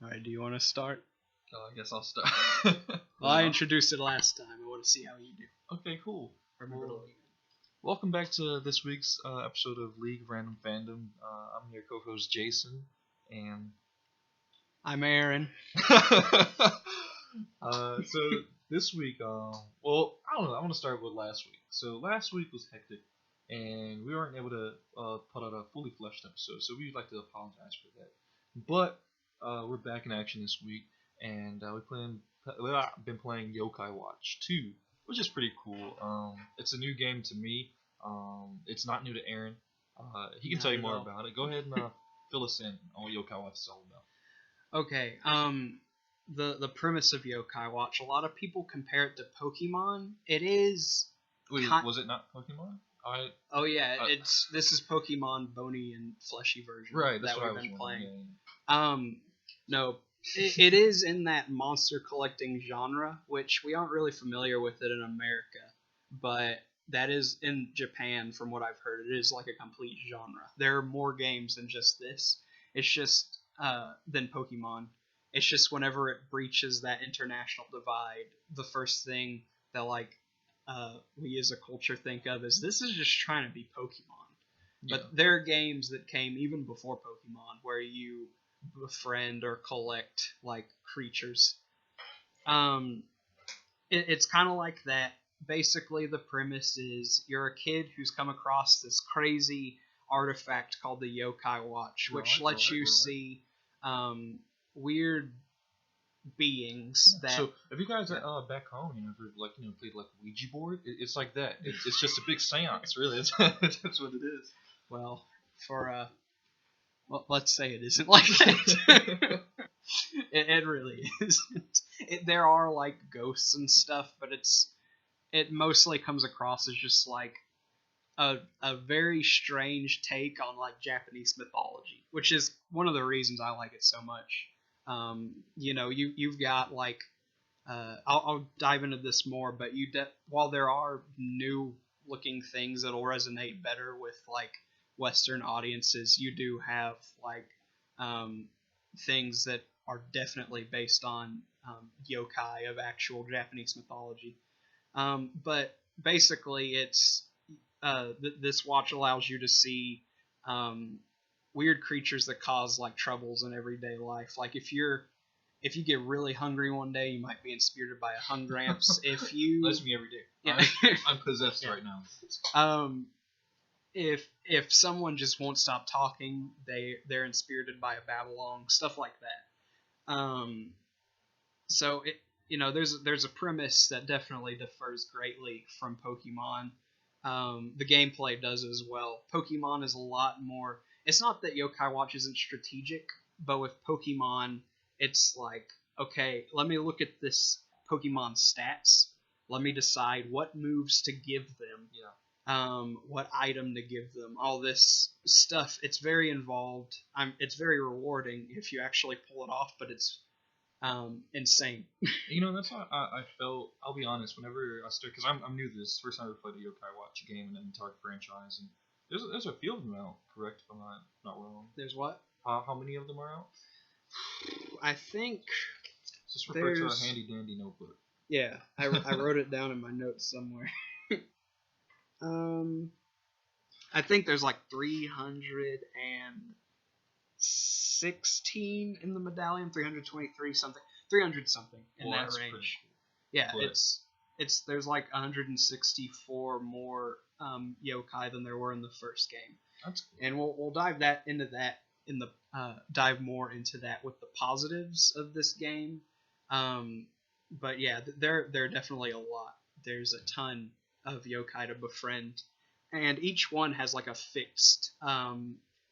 Alright, do you want to start? I guess I'll start. Well, I introduced it last time. I want to see how you do. Okay, cool. Remember to Well, leave. welcome back to this week's episode of League of Random Fandom. I'm your co-host Jason, and I'm Aaron. so this week, well, I don't know. I want to start with last week. So last week was hectic, and we weren't able to put out a fully fleshed episode. So we'd like to apologize for that. But we're back in action this week, and we've been playing Yokai Watch 2, which is pretty cool. It's a new game to me. It's not new to Aaron. He can Not tell you at more all. about it. Go ahead and fill us in on what Yokai Watch is all about. Okay, the premise of Yokai Watch, a lot of people compare it to Pokemon. It is... Wait, Ki- was it not Pokemon? Oh yeah, Uh, this is Pokemon Bony and Fleshy version Right, that's that what I we've was been playing. wondering. No, it is in that monster collecting genre, which we aren't really familiar with it in America, but that is in Japan, from what I've heard. It is like a complete genre. There are more games than just this. It's just than Pokemon. It's just whenever it breaches that international divide, the first thing that we as a culture think of is this is just trying to be Pokemon. Yeah. But there are games that came even before Pokemon where you befriend or collect like creatures. It's kind of like that. Basically, the premise is you're a kid who's come across this crazy artifact called the Yokai Watch, which lets you see weird beings that. So if you guys are back home, if you've played like Ouija board, it's like that. It's just a big seance, really. That's what it is. Well, let's say it isn't like that. It really isn't. There are like ghosts and stuff, but it mostly comes across as just like a very strange take on like Japanese mythology, which is one of the reasons I like it so much. You've got like I'll dive into this more, but while there are new looking things that'll resonate better with like Western audiences, you do have like things that are definitely based on yokai of actual Japanese mythology. But basically, it's this watch allows you to see weird creatures that cause like troubles in everyday life. Like if you get really hungry one day, you might be inspired by a hungramps. If you That's me every day. Yeah. I'm possessed right now. If someone just won't stop talking, they're inspirited by a babylon, stuff like that. So there's a premise that definitely differs greatly from Pokemon. The gameplay does as well. Pokemon is a lot more. It's not that Yokai Watch isn't strategic, but with Pokemon, it's like, okay, let me look at this Pokemon stats. Let me decide what moves to give them. Yeah. What item to give them. All this stuff. It's very involved. It's very rewarding if you actually pull it off, but it's insane. That's how I felt. I'll be honest. Whenever I started, because I'm new to this, first time I ever played a Yokai Watch game in an entire franchise, and there's a few of them out. Correct, if I'm not wrong. There's what? How many of them are out? I think. Just refer to our handy dandy notebook. Yeah, I wrote it down in my notes somewhere. I think there's like 316 in the medallion, 323 something, 300 something in that range. Cool. Yeah, But it's there's like 164 more yokai than there were in the first game. That's cool. And we'll dive more into that with the positives of this game. But yeah, there are definitely a lot. There's a ton of yokai to befriend, and each one has like a fixed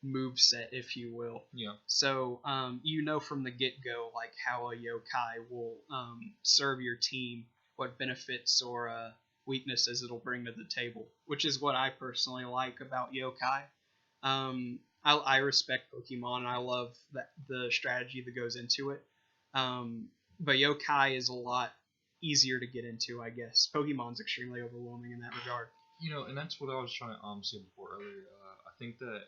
move set, if you will. Yeah. So from the get go like how a yokai will serve your team, what benefits or weaknesses it'll bring to the table, which is what I personally like about yokai. I respect Pokemon and I love the strategy that goes into it. But yokai is a lot easier to get into, I guess. Pokemon's extremely overwhelming in that regard. And that's what I was trying to say before earlier. I think that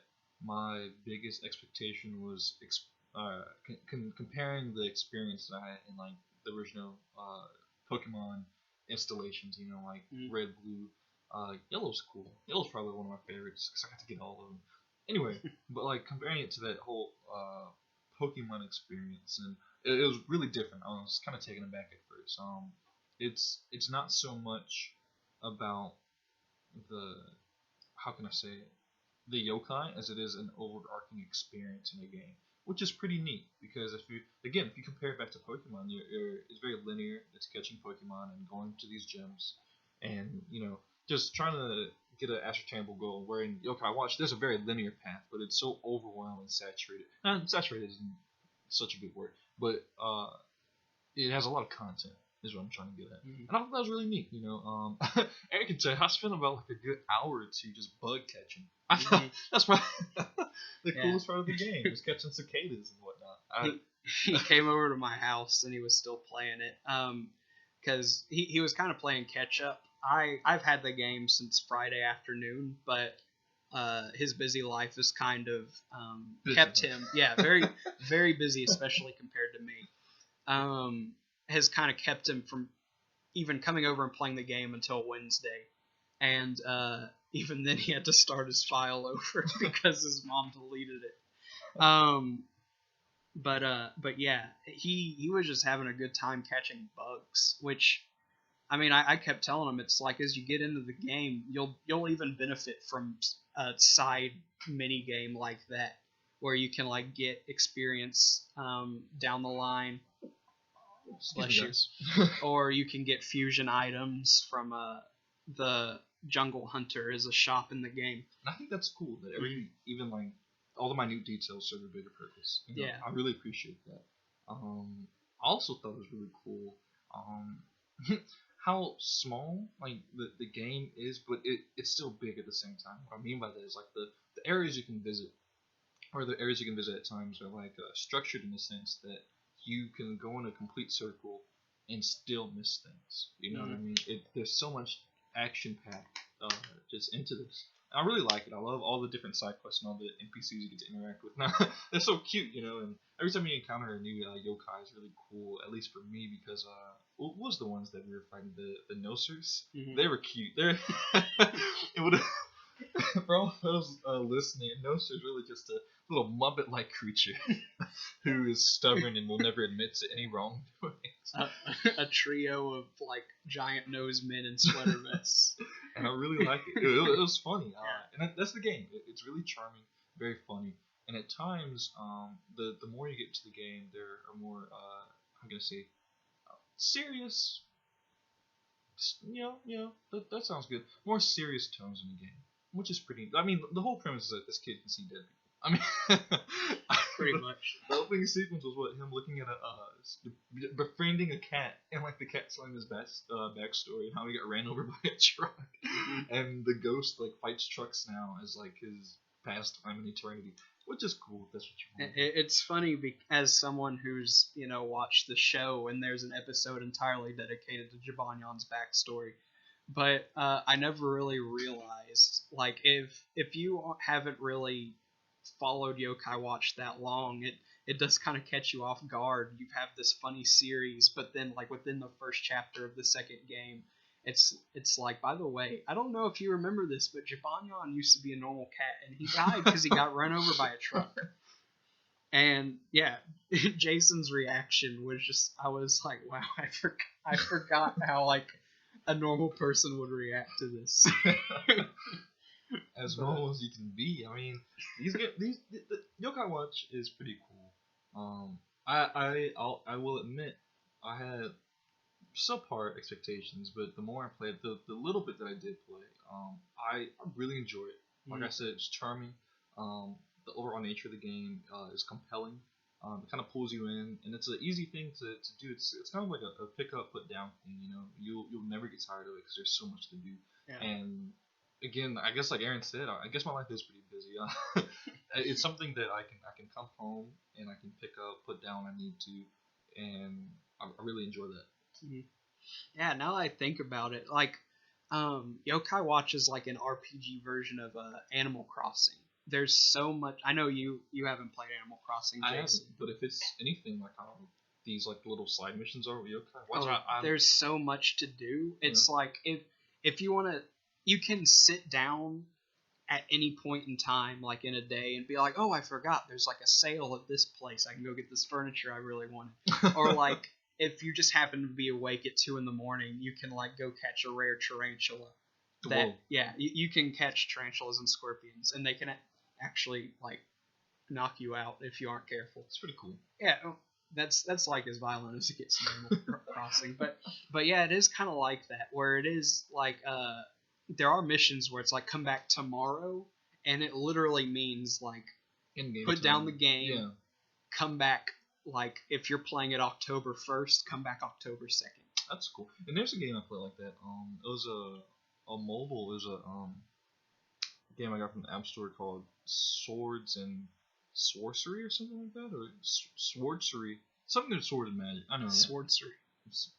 my biggest expectation was comparing the experience that I had in like the original Pokemon installations, you know, like Red, Blue, Yellow's cool. Yellow's probably one of my favorites because I got to get all of them. Anyway, but like comparing it to that whole Pokemon experience, and it was really different. I was kind of taken aback at first. It's not so much about the, how can I say it, the yokai as it is an overarching experience in a game, which is pretty neat because if you compare it back to Pokemon, it's very linear. It's catching Pokemon and going to these gyms, and just trying to get an ascertainable goal. Where in Yokai Watch, there's a very linear path, but it's so overwhelmed and saturated. Saturated isn't such a good word, but it has a lot of content. Is what I'm trying to get at, and I thought that was really neat. Eric can tell I spent about like a good hour or two just bug catching. I thought that's probably the coolest part of the game was catching cicadas and whatnot. He came over to my house and he was still playing it, because he was kind of playing catch up. I've had the game since Friday afternoon, but his busy life has kind of kept him, very very busy, especially compared to me. Has kind of kept him from even coming over and playing the game until Wednesday, and even then he had to start his file over because his mom deleted it. But yeah, he was just having a good time catching bugs, which, I mean, I kept telling him, it's like as you get into the game, you'll even benefit from a side mini game like that, where you can like get experience down the line. Or you can get fusion items from the Jungle Hunter is a shop in the game. And I think that's cool that even like all the minute details serve a bigger purpose. Yeah, I really appreciate that. I also thought it was really cool how small like the game is, but it's still big at the same time. What I mean by that is like the areas you can visit, or the areas you can visit at times, are like structured in the sense that you can go in a complete circle and still miss things. You know what I mean? There's so much action packed just into this. And I really like it. I love all the different side quests and all the NPCs you get to interact with. Now they're so cute, and every time you encounter a new yokai is really cool. At least for me, because what was the ones that we were fighting? The Nosers. They were cute. It would. For all those listening, Noser is really just a little Muppet-like creature who is stubborn and will never admit to any wrongdoings. A trio of like giant nose men in sweater vests. And I really like it. It was funny. And that's the game. It's really charming, very funny. And at times, the more you get into the game, there are more, I'm gonna say, serious. That sounds good. More serious tones in the game, which is pretty. I mean, the whole premise is that this kid can see dead people. I mean, pretty much. The opening sequence was what, him looking at befriending a cat, and like the cat telling his backstory and how he got ran over by a truck, and the ghost like fights trucks now as like his pastime in eternity, which is cool. If that's what you want. It's funny as someone who's watched the show, and there's an episode entirely dedicated to Jibanyan's backstory. But I never really realized, like, if you haven't really followed Yokai Watch that long, it does kind of catch you off guard. You have this funny series, but then like within the first chapter of the second game, it's like, by the way, I don't know if you remember this, but Jibanyan used to be a normal cat, and he died because he got run over by a truck. And yeah, Jason's reaction was just, I was like, wow, I forgot how like a normal person would react to this. As normal as you can be. I mean, the Yokai Watch is pretty cool. I will admit I had subpar expectations, but the more I played, the little bit that I did play, I really enjoy it. Like I said, it's charming. The overall nature of the game is compelling. It kind of pulls you in, and it's an easy thing to do. It's kind of like a pick up, put down thing. You'll never get tired of it because there's so much to do. Yeah. And again, I guess like Aaron said, I guess my life is pretty busy. It's something that I can come home and I can pick up, put down when I need to, and I really enjoy that. Yeah, now that I think about it, like Yokai Watch is like an RPG version of Animal Crossing. there's so much. I know you haven't played Animal Crossing, I haven't, Jason. but if it's anything like how these like little side missions are, There's so much to do. It's like if you want to, you can sit down at any point in time, like in a day, and be like, oh, I forgot, there's like a sale at this place. I can go get this furniture I really wanted. Or like if you just happen to be awake at 2 a.m, you can like go catch a rare tarantula. You can catch tarantulas and scorpions, and they can actually like knock you out if you aren't careful. It's pretty cool. Yeah, that's like as violent as it gets in Animal Crossing, but yeah, it is kind of like that, where it is like there are missions where it's like come back tomorrow, and it literally means like in-game put time. Down the game, come back like if you're playing it October 1st, come back October 2nd. That's cool. And there's a game I played like that. It was a mobile. It was a game I got from the App Store called Swords and Sorcery or something like that, or Swordcery, something to sword and magic. I don't know. Swordcery.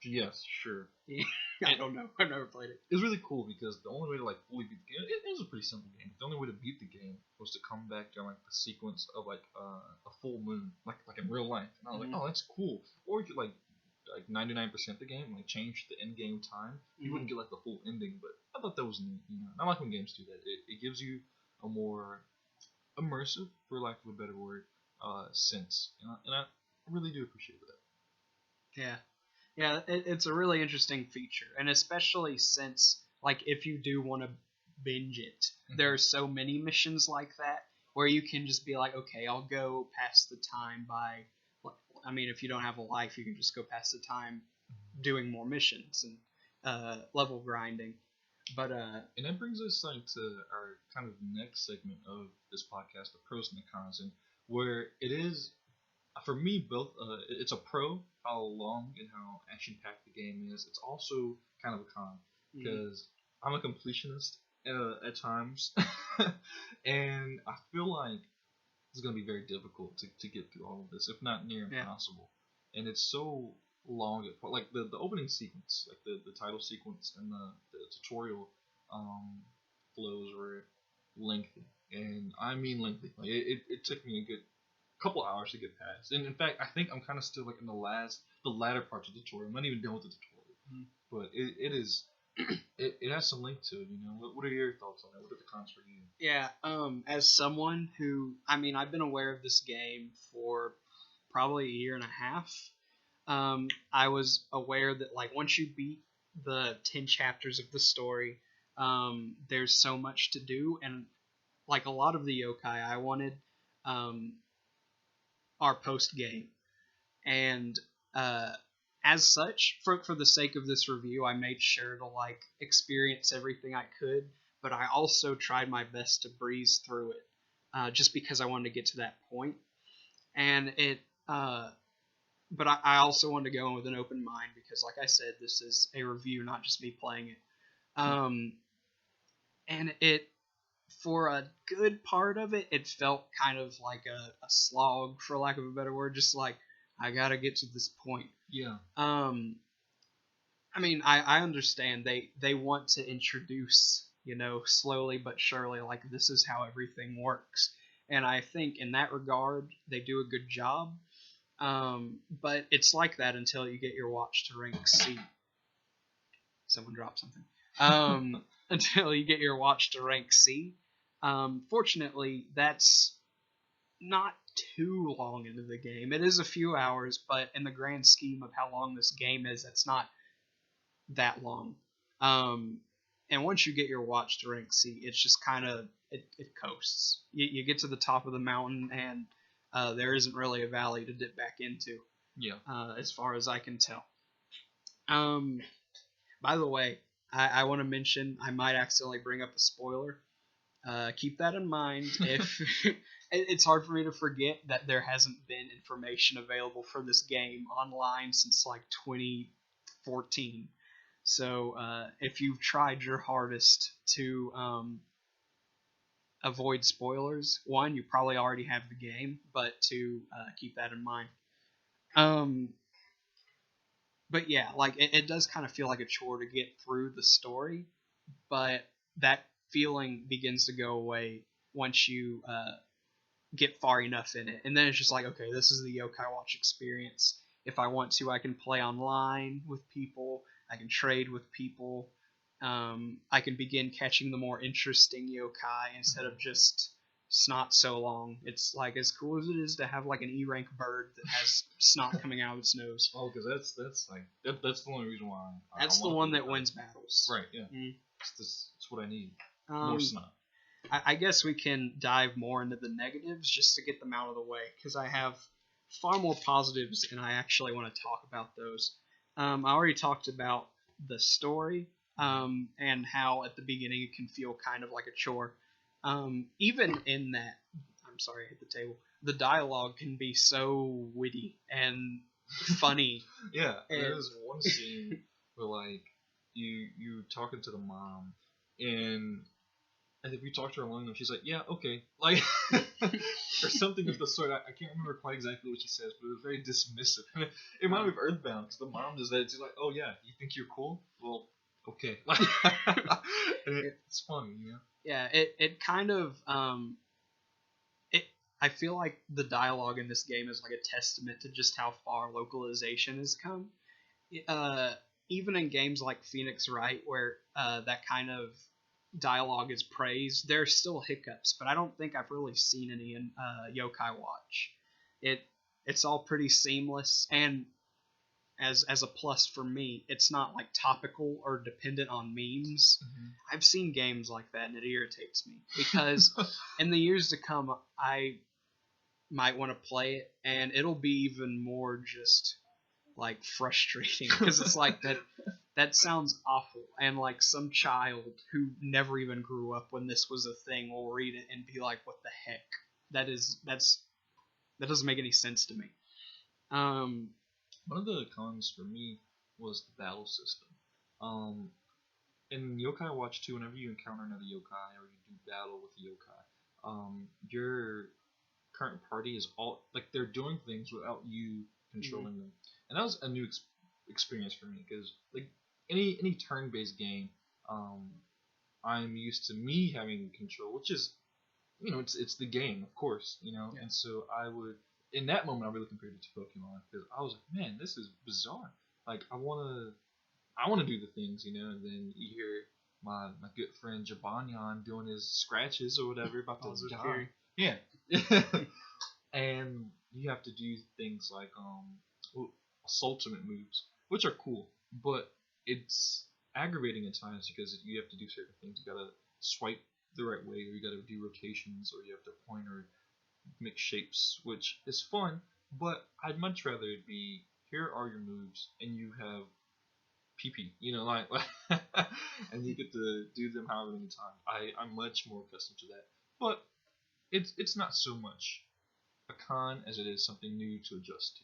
Yes, sure. Yeah. I don't know. I've never played it. It was really cool because the only way to like fully beat the game, it was a pretty simple game. The only way to beat the game was to come back during like the sequence of like a full moon, like in real life. And I was like, oh, that's cool. Or if you like 99% the game, like change the end game time, you wouldn't get like the full ending. But I thought that was neat. You know, I like when games do that. It gives you a more immersive, for lack of a better word, sense, and I really do appreciate that. Yeah, it's a really interesting feature, and especially since like if you do want to binge it, there are so many missions like that where you can just be like, okay, I'll go pass the time by. I mean, if you don't have a life, you can just go pass the time doing more missions and level grinding. But and that brings us like to our kind of next segment of this podcast, the pros and the cons, and where it is for me both. It's a pro how long and how action packed the game is. It's also kind of a con because I'm a completionist at times, and I feel like it's gonna be very difficult to get through all of this, if not near impossible. And it's so long, like the opening sequence, like the title sequence and the tutorial flows were lengthy, and I mean lengthy. Like it took me a good couple hours to get past, and in fact, I think I'm kind of still like in the latter parts of the tutorial. I'm not even done with the tutorial, but it is. It has some length to it, you know. What are your thoughts on that? What are the cons for you? Yeah, as someone who, I mean, I've been aware of this game for probably a year and a half. I was aware that like once you beat the 10 chapters of the story, there's so much to do, and like a lot of the yokai I wanted are post game, and as such, for the sake of this review, I made sure to like experience everything I could, but I also tried my best to breeze through it, just because I wanted to get to that point. And but I also wanted to go in with an open mind because, like I said, this is a review, not just me playing it. And it, for a good part of it, it felt kind of like a slog, for lack of a better word, just like, I gotta get to this point. Yeah. I mean, I understand they want to introduce, you know, slowly but surely, like this is how everything works, and I think in that regard they do a good job. But it's like that until you get your watch to rank C. Someone dropped something. Until you get your watch to rank C. Fortunately, that's not too long into the game. It is a few hours, but in the grand scheme of how long this game is, it's not that long. And once you get your watch to rank C, it's just kind of it coasts. You get to the top of the mountain, and there isn't really a valley to dip back into. Yeah. As far as I can tell. By the way, I want to mention I might accidentally bring up a spoiler. Keep that in mind. If it's hard for me to forget that there hasn't been information available for this game online since like 2014. So if you've tried your hardest to avoid spoilers, one, you probably already have the game, but two, keep that in mind. But yeah, like it does kind of feel like a chore to get through the story, but that feeling begins to go away once you get far enough in it. And then it's just like, okay, this is the Yokai Watch experience. If I want to, I can play online with people. I can trade with people. I can begin catching the more interesting yokai instead of just snot so long. It's like as cool as it is to have like an E rank bird that has snot coming out of its nose. Oh, because that's the only reason why. That's the one that wins battles. Right. Yeah. It's what I need. More Um, snot. I guess we can dive more into the negatives just to get them out of the way, because I have far more positives and I actually want to talk about those. I already talked about the story, and how at the beginning it can feel kind of like a chore. Even in that, I'm sorry, I hit the table. The dialogue can be so witty and funny. Yeah, there's one scene where like you talking to the mom, and if you talk to her long enough, she's like, yeah, okay, like or something of the sort. I can't remember quite exactly what she says, but it was very dismissive. It reminded me of Earthbound, because the mom does that. She's like, oh yeah, you think you're cool? Well, okay. It's funny, you know. Yeah, it kind of it. I feel like the dialogue in this game is like a testament to just how far localization has come. Uh, Even in games like Phoenix Wright, where that kind of dialogue is praised, there's still hiccups, but I don't think I've really seen any in Yokai Watch. It's all pretty seamless, and as a plus for me, it's not like topical or dependent on memes. Mm-hmm. I've seen games like that, and it irritates me because in the years to come, I might want to play it, and it'll be even more just like frustrating because it's like that sounds awful, and like some child who never even grew up when this was a thing will read it and be like, what the heck, that doesn't make any sense to me. One of the cons for me was the battle system. In Yokai Watch 2, whenever you encounter another yokai or you do battle with a yokai, your current party is all like they're doing things without you controlling them, and that was a new experience for me, because like any turn-based game, I'm used to me having control, which is, it's the game, of course, and so I would, in that moment, I really compared it to Pokemon, because I was like, man, this is bizarre. Like I wanna do the things, and then you hear my good friend Jabanyan doing his scratches or whatever about to die. Yeah. And you have to do things like ultimate moves, which are cool, but it's aggravating at times because you have to do certain things. You gotta swipe the right way, or you gotta do rotations, or you have to point or mix shapes, which is fun, but I'd much rather it be, here are your moves, and you have PP, like, and you get to do them however many times. I'm much more accustomed to that, but it's not so much a con as it is something new to adjust to.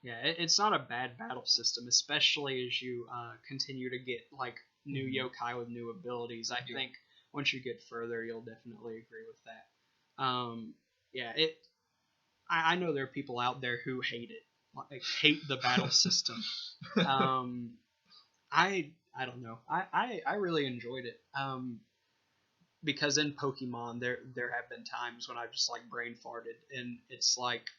It's not a bad battle system, especially as you continue to get like new yokai with new abilities. I think once you get further, you'll definitely agree with that. I know there are people out there who hate it, like hate the battle system. I don't know. I really enjoyed it. Because in Pokemon there have been times when I've just like brain farted, and it's like,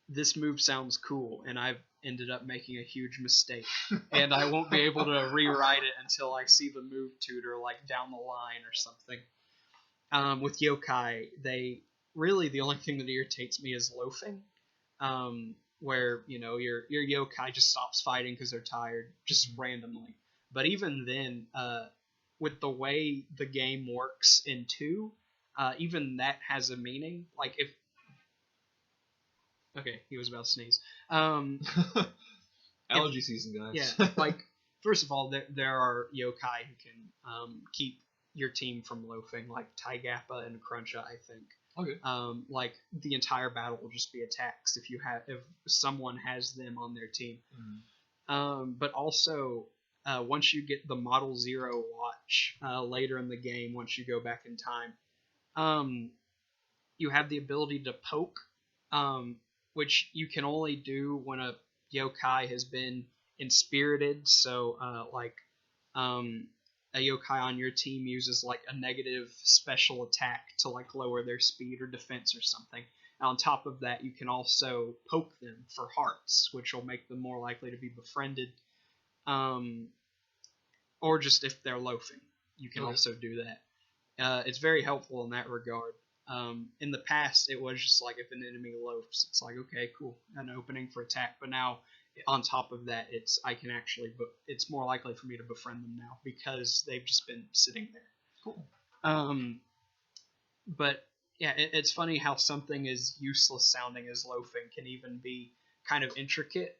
this move sounds cool, and I've ended up making a huge mistake, and I won't be able to rewrite it until I see the move tutor like down the line or something. With yokai, the only thing that irritates me is loafing, where your yokai just stops fighting because they're tired, just randomly. But even then, with the way the game works in 2, even that has a meaning. Like if okay, he was about to sneeze. Allergy season, guys. Yeah, like first of all, there are yokai who can keep your team from loafing, like Taigappa and Cruncha, I think. Okay. Like the entire battle will just be attacks if someone has them on their team. But also, once you get the Model Zero watch later in the game, once you go back in time, you have the ability to poke, which you can only do when a yokai has been inspirited. So, a yokai on your team uses like a negative special attack to like lower their speed or defense or something. And on top of that, you can also poke them for hearts, which will make them more likely to be befriended. Or just if they're loafing, you can also do that. It's very helpful in that regard. In the past, it was just like if an enemy loafs, it's like, okay, cool, an opening for attack. But now, on top of that, it's more likely for me to befriend them now because they've just been sitting there. Cool. But yeah, it's funny how something as useless sounding as loafing can even be kind of intricate.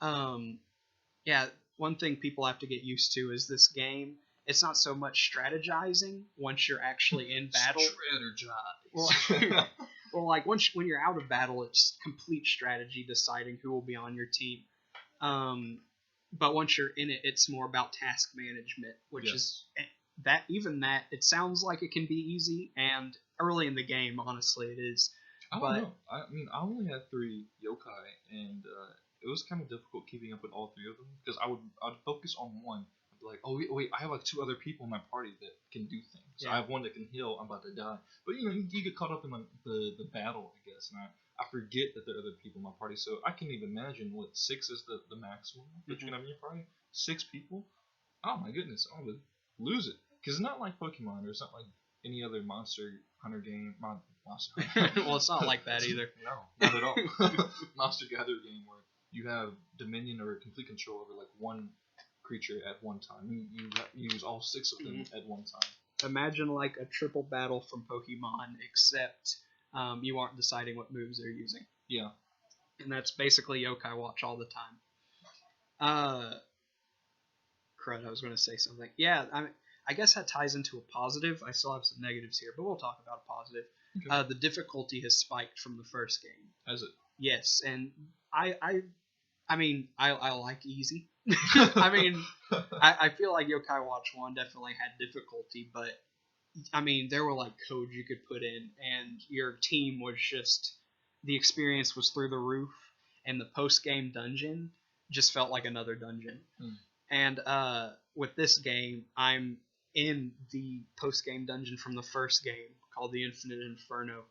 Yeah, one thing people have to get used to is this game. It's not so much strategizing once you're actually in battle. Strategize. Well, like when you're out of battle, it's complete strategy deciding who will be on your team. But once you're in it, it's more about task management, which is that. Even that, it sounds like it can be easy, and early in the game, honestly, it is. I don't know. I mean, I only had 3 yokai, and it was kind of difficult keeping up with all 3 of them because I'd focus on one. I'd be like, oh wait, I have like 2 other people in my party that can do things. Yeah. I have one that can heal. I'm about to die, but you get caught up in like the battle, I guess, and I forget that there are other people in my party. So I can even imagine what 6 is the maximum that you can have in your party. 6 people. Oh my goodness, I would lose it because it's not like Pokemon or it's not like any other Monster Hunter game. Monster Hunter. Well, it's not like that either. No, not at all. Monster Gatherer game where you have dominion or complete control over like one creature at one time. You use all 6 of them at one time. Imagine like a triple battle from Pokemon, except you aren't deciding what moves they're using. Yeah. And that's basically Yokai Watch all the time. Crud, I was going to say something. Yeah, I guess that ties into a positive. I still have some negatives here, but we'll talk about a positive. Okay. The difficulty has spiked from the first game. Has it? Yes, and I like easy. I mean, I feel like Yokai Watch 1 definitely had difficulty, but I mean, there were like codes you could put in, and your team was just, the experience was through the roof, and the post-game dungeon just felt like another dungeon. And with this game, I'm in the post-game dungeon from the first game called the Infinite Inferno,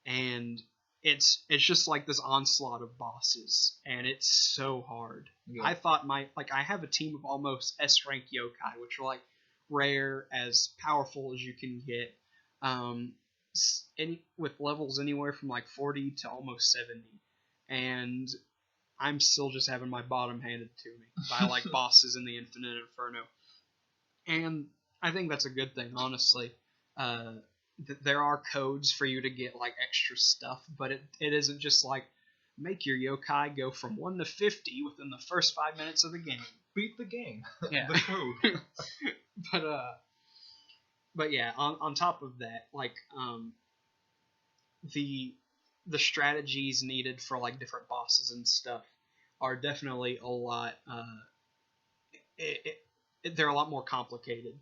and it's just like this onslaught of bosses, and it's so hard. Yeah. I thought I have a team of almost S-rank yokai, which are like rare, as powerful as you can get, with levels anywhere from like 40 to almost 70, and I'm still just having my bottom handed to me by like bosses in the Infinite Inferno. And I think that's a good thing, honestly. There are codes for you to get like extra stuff, but it isn't just like make your yokai go from 1 to 50 within the first 5 minutes of the game. Beat the game. Yeah. The code. But yeah, on top of that, like the strategies needed for like different bosses and stuff are definitely a lot. They're a lot more complicated.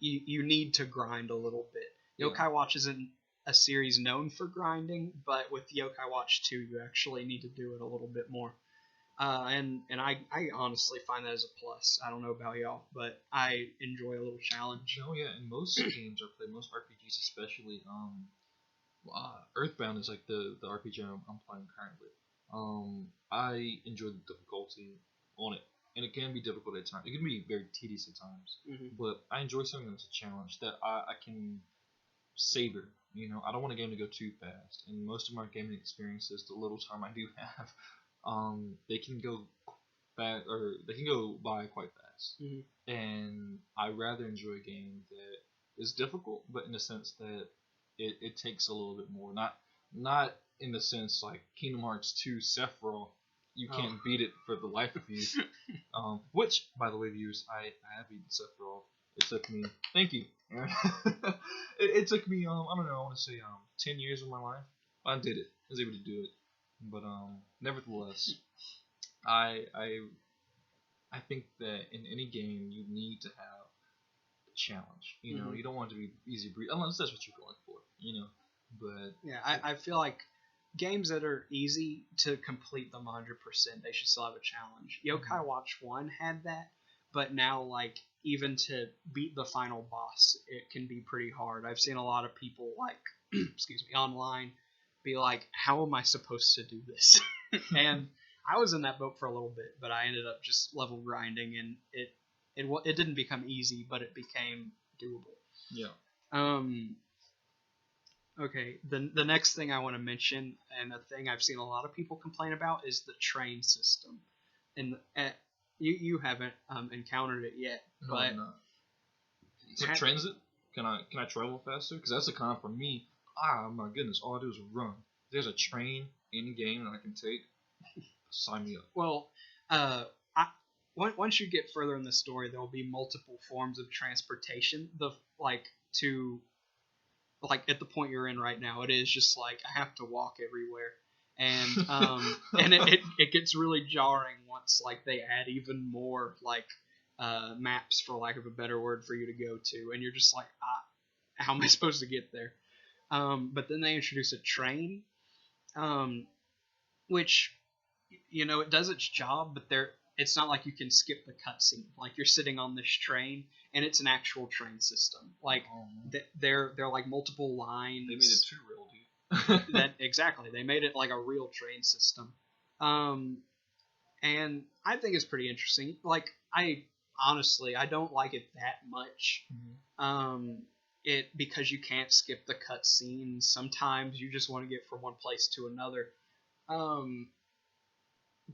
You need to grind a little bit. Yokai Watch isn't a series known for grinding, but with Yokai Watch 2, you actually need to do it a little bit more. And I honestly find that as a plus. I don't know about y'all, but I enjoy a little challenge. Oh yeah, in most games I play, most RPGs especially, Earthbound is like the RPG I'm playing currently. I enjoy the difficulty on it, and it can be difficult at times. It can be very tedious at times, but I enjoy something that's a challenge that I can savor. I don't want a game to go too fast, and most of my gaming experiences, the little time I do have, they can go back, or they can go by quite fast. And I rather enjoy a game that is difficult, but in the sense that it takes a little bit more. Not in the sense like Kingdom Hearts 2 Sephiroth, you can't beat it for the life of you. Which, by the way, viewers, I have beaten Sephiroth. It took me, thank you. it took me, I don't know, I want to say 10 years of my life. I did it. I was able to do it. But nevertheless, I think that in any game you need to have a challenge. You don't want it to be easy breathe, unless that's what you're going for. But yeah, I feel like games that are easy to complete them 100%, they should still have a challenge. Yokai Watch 1 had that, but now like even to beat the final boss, it can be pretty hard. I've seen a lot of people like excuse me online be like, how am I supposed to do this? And I was in that boat for a little bit, but I ended up just level grinding, and it didn't become easy, but it became doable. Yeah. Okay, the next thing I want to mention, and a thing I've seen a lot of people complain about, is the train system. And you haven't encountered it yet, No, but I'm not. It's like transit. Can I travel faster? Because that's the kind for me. Ah, my goodness, all I do is run. There's a train in the game that I can take. Sign me up. Well, once you get further in the story, there will be multiple forms of transportation. At the point you're in right now, it is just like I have to walk everywhere, and and it gets really jarring once like they add even more like maps, for lack of a better word, for you to go to, and you're just like, how am I supposed to get there? But then they introduce a train, which it does its job, but it's not like you can skip the cutscene. Like you're sitting on this train, and it's an actual train system. Like they're like multiple lines. They made it too real, dude. Exactly. They made it like a real train system, and I think it's pretty interesting. Like I don't like it that much. Mm-hmm. Because you can't skip the cutscenes. Sometimes you just want to get from one place to another.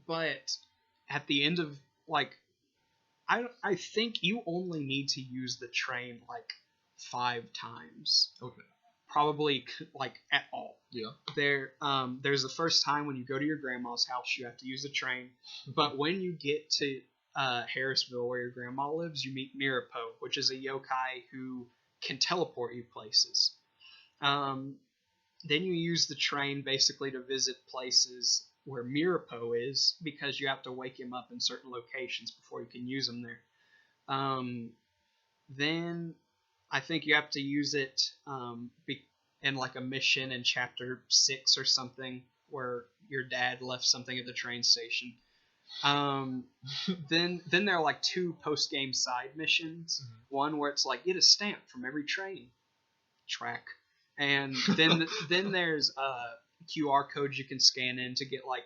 But at the end of like, I think you only need to use the train like 5 times. Okay. Probably like at all. Yeah. There's the first time when you go to your grandma's house, you have to use the train. But when you get to Harrisville, where your grandma lives, you meet Mirapo, which is a yokai who can teleport you places. Then you use the train basically to visit places where Mirapo is, because you have to wake him up in certain locations before you can use him there. Then I think you have to use it in like a mission in chapter 6 or something, where your dad left something at the train station. Then there are like 2 post-game side missions. Mm-hmm. One where it's like, get a stamp from every train track, and then there's QR codes you can scan in to get like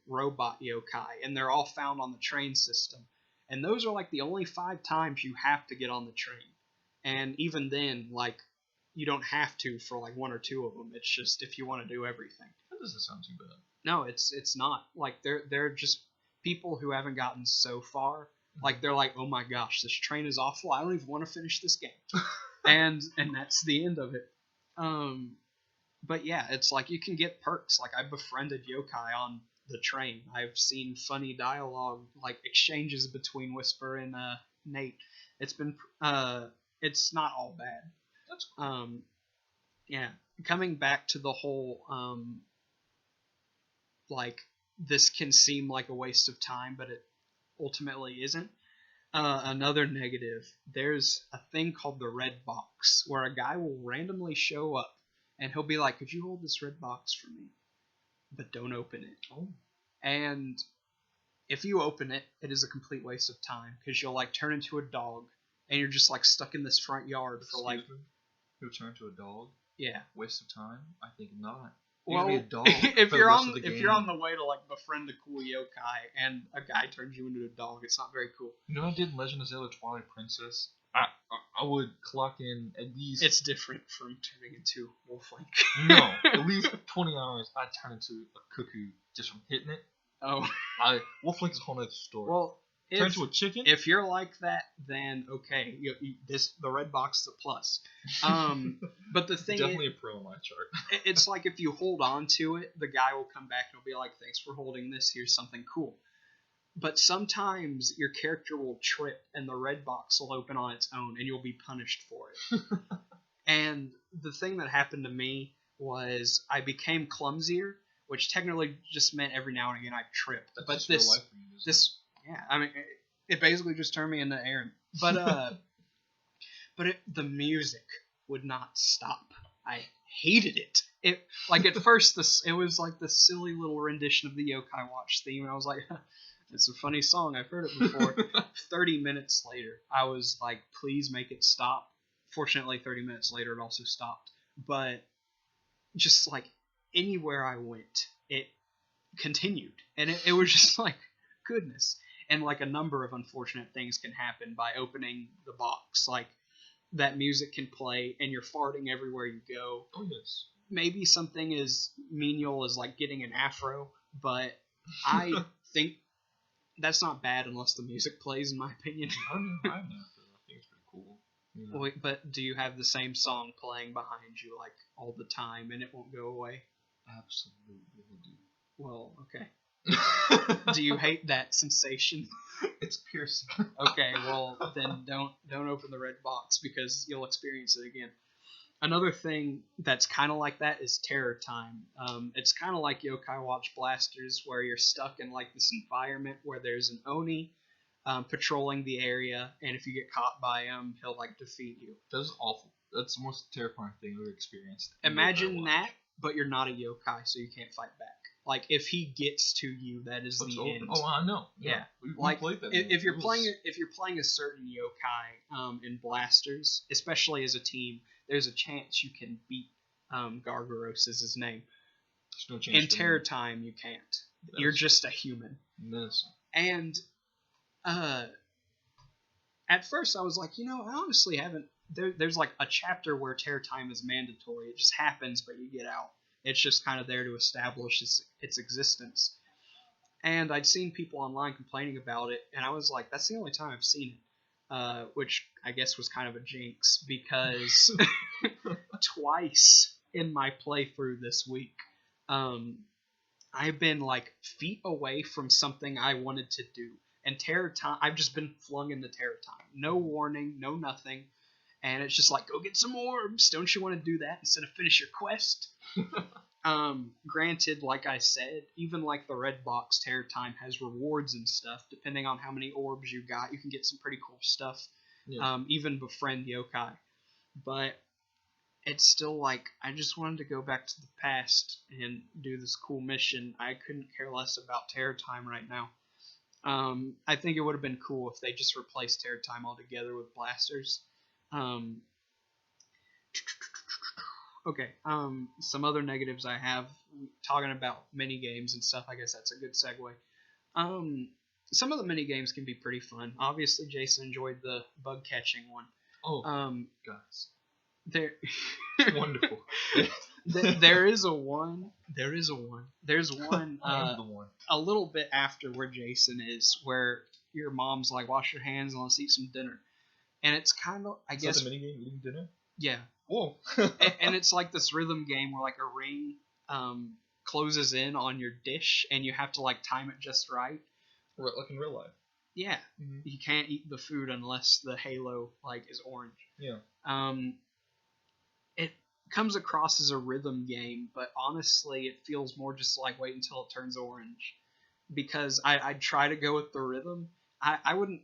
robot yokai, and they're all found on the train system. And those are like the only 5 times you have to get on the train. And even then, like, you don't have to for like 1 or 2 of them. It's just if you want to do everything. That doesn't sound too bad. No, it's not. Like they're just people who haven't gotten so far. Like they're like, oh my gosh, this train is awful. I don't even want to finish this game. and that's the end of it. But yeah, it's like you can get perks. Like I befriended yokai on the train. I've seen funny dialogue, like exchanges between Whisper and Nate. It's been it's not all bad. That's cool. Yeah. Coming back to the whole like this can seem like a waste of time, but it ultimately isn't. Another negative, there's a thing called the red box, where a guy will randomly show up and he'll be like, could you hold this red box for me? But don't open it. Oh. And if you open it, it is a complete waste of time, because you'll like turn into a dog, and you're just like stuck in this front yard for like... You'll turn into a dog? Yeah. Waste of time? I think not. Well, be a dog if you're on the way to like befriend a cool yokai and a guy turns you into a dog, it's not very cool. You know what I did in Legend of Zelda Twilight Princess? I would clock in at least... It's different from turning into Wolflink. No, at least 20 hours I'd turn into a cuckoo just from hitting it. Oh. Wolflink is a whole other story. Well, turn into a chicken? If you're like that, then okay, the red box is a plus. But the thing definitely a pro on my chart. It's like if you hold on to it, the guy will come back and he'll be like, "Thanks for holding this. Here's something cool." But sometimes your character will trip and the red box will open on its own, and you'll be punished for it. And the thing that happened to me was I became clumsier, which technically just meant every now and again I tripped. That's but just real life for you, yeah, I mean, it basically just turned me into Aaron. But the music would not stop. I hated it. It like at first it was like the silly little rendition of the Yokai Watch theme, and I was like, It's a funny song. I've heard it before. 30 minutes later, I was like, please make it stop. Fortunately, 30 minutes later, it also stopped. But just like anywhere I went, it continued. And it was just like, goodness. And like a number of unfortunate things can happen by opening the box. Like that music can play and you're farting everywhere you go. Oh, yes. Maybe something as menial as like getting an afro, but I think that's not bad unless the music plays, in my opinion. I mean, I think it's pretty cool. You know? Wait, but do you have the same song playing behind you like all the time and it won't go away? Absolutely, I do. Well, okay. Do you hate that sensation? It's piercing. Okay, well then don't open the red box because you'll experience it again. Another thing that's kind of like that is Terror Time. It's kind of like Yokai Watch Blasters, where you're stuck in like this environment where there's an Oni patrolling the area, and if you get caught by him, he'll like defeat you. That's awful. That's the most terrifying thing I've ever experienced. Imagine that, but you're not a yokai, so you can't fight back. Like if he gets to you, that is the end. Oh, I know. Yeah, we like played that. if you're playing a certain yokai in Blasters, especially as a team, there's a chance you can beat Gargaros is his name. There's no chance. In Terror Time, you can't. You're just a human. And at first, I was like, I honestly haven't. There's like a chapter where Terror Time is mandatory. It just happens, but you get out. It's just kind of there to establish its existence. And I'd seen people online complaining about it, and I was like, that's the only time I've seen it. Which I guess was kind of a jinx, because twice in my playthrough this week, I've been like feet away from something I wanted to do. And Terror Time, I've just been flung into Terror Time. No warning, no nothing. And it's just like, go get some orbs. Don't you want to do that instead of finish your quest? Granted, like I said, even like the red box Terror Time has rewards and stuff. Depending on how many orbs you got, you can get some pretty cool stuff. Yeah. Even befriend yokai. But it's still like, I just wanted to go back to the past and do this cool mission. I couldn't care less about Terror Time right now. I think it would have been cool if they just replaced Terror Time altogether with Blasters. Okay, some other negatives I have, talking about mini games and stuff, I guess that's a good segue. Some of the mini games can be pretty fun. Obviously, Jason enjoyed the bug catching one. Oh, guys. It's wonderful. There's one a little bit after where Jason is, where your mom's like, wash your hands and let's eat some dinner. And it's kind of, I guess... Is that the minigame, eating dinner? Yeah. Whoa. and it's like this rhythm game where like a ring closes in on your dish and you have to like time it just right. Like in real life. Yeah. Mm-hmm. You can't eat the food unless the halo like is orange. Yeah. It comes across as a rhythm game, but honestly it feels more just like wait until it turns orange. Because I'd try to go with the rhythm. I'm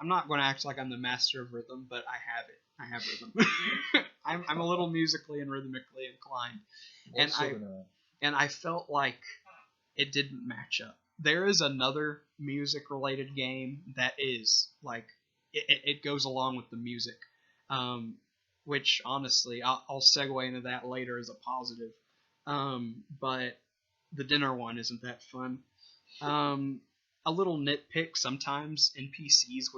not going to act like I'm the master of rhythm, but I have it. I have rhythm. I'm a little musically and rhythmically inclined. And I felt like it didn't match up. There is another music-related game that is, like, it goes along with the music. Which, honestly, I'll segue into that later as a positive. But the dinner one isn't that fun. A little nitpick, sometimes NPCs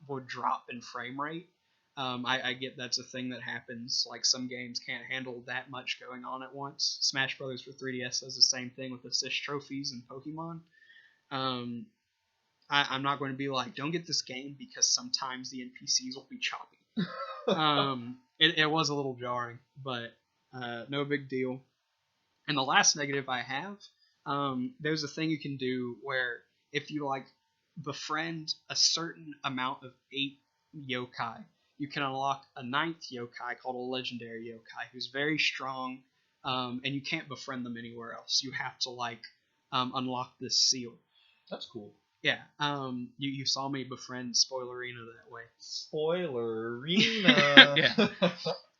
would drop in frame rate. I get that's a thing that happens. Like some games can't handle that much going on at once. Smash Brothers for 3DS does the same thing with assist trophies and Pokemon. I'm not going to be like, don't get this game because sometimes the NPCs will be choppy. It was a little jarring, but no big deal. And the last negative I have, there's a thing you can do where if you like befriend a certain amount of 8 yokai, you can unlock a 9th yokai called a legendary yokai who's very strong, and you can't befriend them anywhere else. You have to like unlock this seal. That's cool. Yeah. You saw me befriend Spoilerina that way. Spoilerina. Yeah.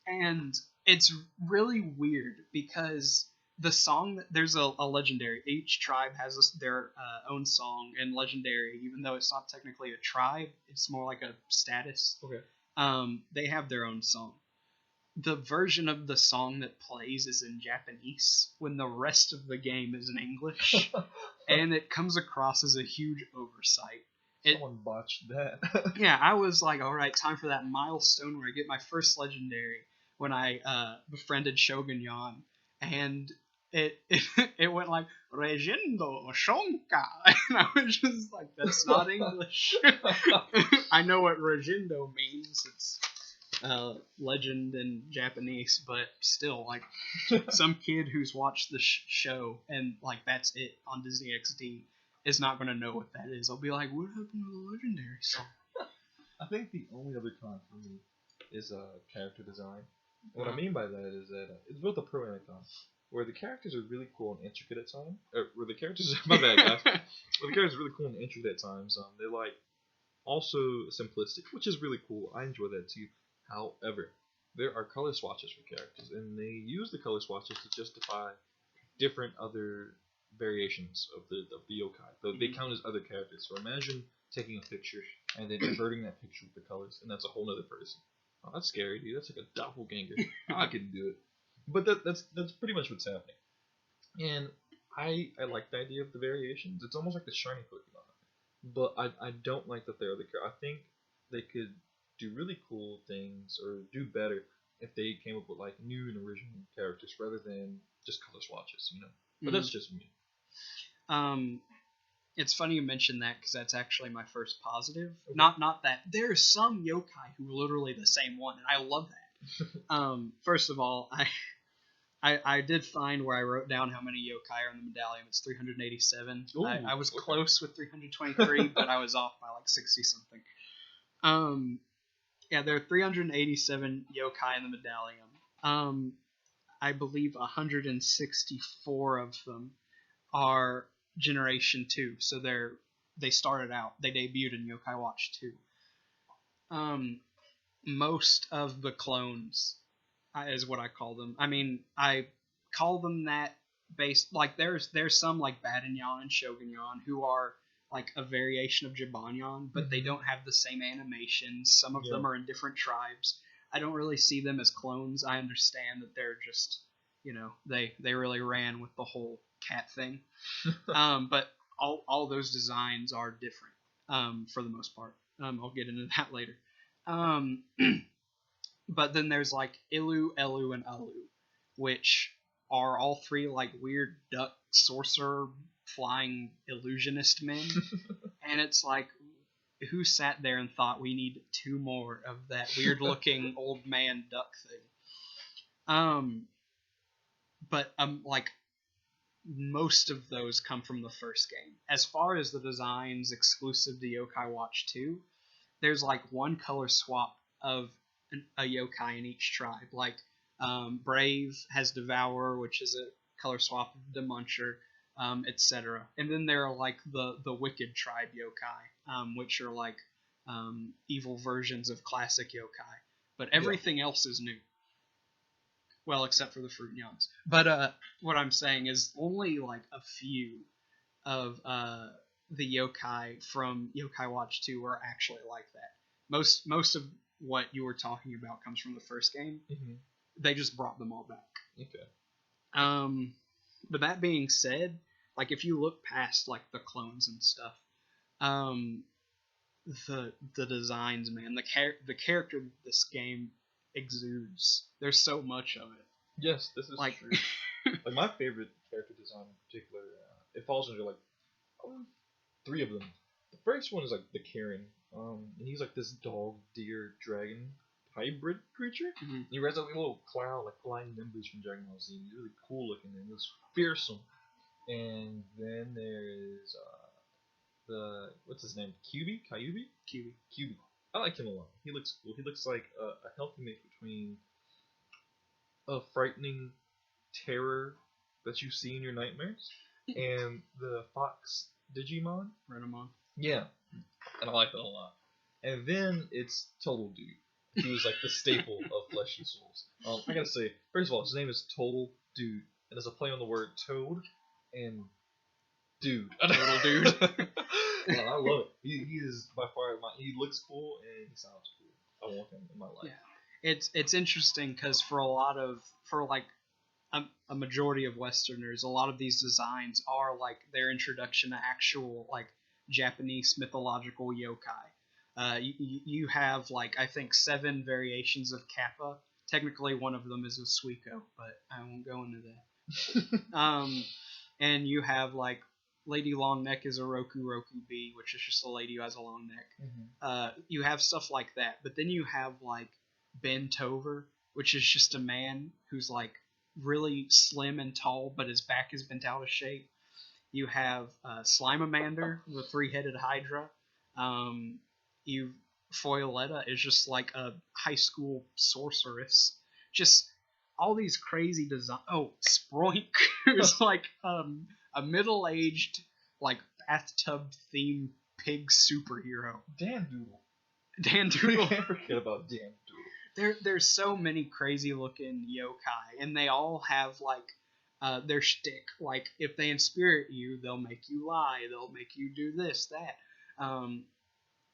And it's really weird because the song, there's a legendary. Each tribe has their own song, and legendary, even though it's not technically a tribe, it's more like a status. Okay. They have their own song. The version of the song that plays is in Japanese, when the rest of the game is in English, and it comes across as a huge oversight. Someone botched that. Yeah, I was like, all right, time for that milestone where I get my first legendary when I befriended Shogun Yan, and it went like Regendo Shonka, and I was just like, that's not English. I know what Regendo means. It's legend in Japanese, but still, like, some kid who's watched the show and like that's it on Disney XD is not going to know what that is. I'll be like, what happened to the legendary song? I think the only other con for me is character design. What I mean by that is that it's both a pro and a con. Where the characters are really cool and intricate at times, where the characters my bad guys, where the characters are really cool and intricate at times. They're like also simplistic, which is really cool. I enjoy that too. However, there are color swatches for characters, and they use the color swatches to justify different other variations of the yokai. They count as other characters. So imagine taking a picture and then inverting that picture with the colors, and that's a whole other person. Oh, that's scary, dude. That's like a doppelganger. I couldn't do it. But that's pretty much what's happening. And I like the idea of the variations. It's almost like the shiny Pokemon. But I don't like that they're the characters. I think they could do really cool things or do better if they came up with like new and original characters rather than just color swatches, you know. But that's just me. It's funny you mentioned that because that's actually my first positive. Okay. Not that there's some yokai who are literally the same one, and I love that. First of all, I did find where I wrote down how many yokai are in the medallion. It's 387. Ooh, I was okay. close with 323, but I was off by like 60 something. Yeah, there are 387 yokai in the medallion. I believe 164 of them are Generation 2, so they started out, they debuted in Yokai Watch 2. Most of the clones is what I call them. I mean, I call them that based, like, there's some like Badenyan and Shogunyan who are like a variation of Jibanyan, but they don't have the same animations. Some of them are in different tribes. I don't really see them as clones. I understand that they're just, you know, they really ran with the whole cat thing. But all those designs are different for the most part. I'll get into that later. But then there's like Ilu, Elu, and Alu, which are all three like weird duck sorcerer flying illusionist men. And it's like, who sat there and thought we need 2 more of that weird looking old man duck thing? But like, most of those come from the first game. As far as the designs exclusive to Yokai Watch 2, there's like one color swap of a yokai in each tribe. Like, Brave has Devourer, which is a color swap of the Muncher, etc. And then there are like the Wicked tribe yokai, which are like evil versions of classic yokai. But everything else is new. Well, except for the fruit nyans. But what I'm saying is only like a few of the yokai from Yokai Watch 2 are actually like that. Most of what you were talking about comes from the first game. Mm-hmm. They just brought them all back. Okay. But that being said, like, if you look past like the clones and stuff, the designs, man, the character this game exudes. There's so much of it. Yes, this is like, true. Like, my favorite character design in particular, it falls into like 3 of them. The first one is like the Karen, and he's like this dog, deer, dragon hybrid creature. Mm-hmm. He has a little cloud like flying nimbus from Dragon Ball Z. He's really cool looking and he's fearsome. And then there's the what's his name? Kyubi. I like him a lot. He looks cool. He looks like a healthy mix between a frightening terror that you see in your nightmares and the fox Digimon. Renamon. Yeah, and I like that a lot. And then it's Total Dude. He was like the staple of Fleshy Souls. I gotta say, first of all, his name is Total Dude. and there's a play on the word toad and dude. Total dude. Yeah, I love it. He is by far he looks cool and he sounds cool. I want him in my life. Yeah, it's interesting because for like a majority of Westerners, a lot of these designs are like their introduction to actual like Japanese mythological yokai. You have like I think 7 variations of Kappa. Technically, one of them is a Suiko, but I won't go into that. And you have like Lady Longneck is a Roku Bee, which is just a lady who has a long neck. You have stuff like that, but then you have like Ben Tover, which is just a man who's like really slim and tall, but his back is bent out of shape. You have Slimamander, the 3-headed Hydra. You Foiletta is just like a high school sorceress. Just all these crazy design. Oh, Sproink is like a middle-aged like bathtub themed pig superhero. Dan Doodle. Dan Doodle. Can't forget about Dan Doodle. There's so many crazy looking yokai, and they all have like their shtick. Like if they inspirit you, they'll make you lie. They'll make you do this, that.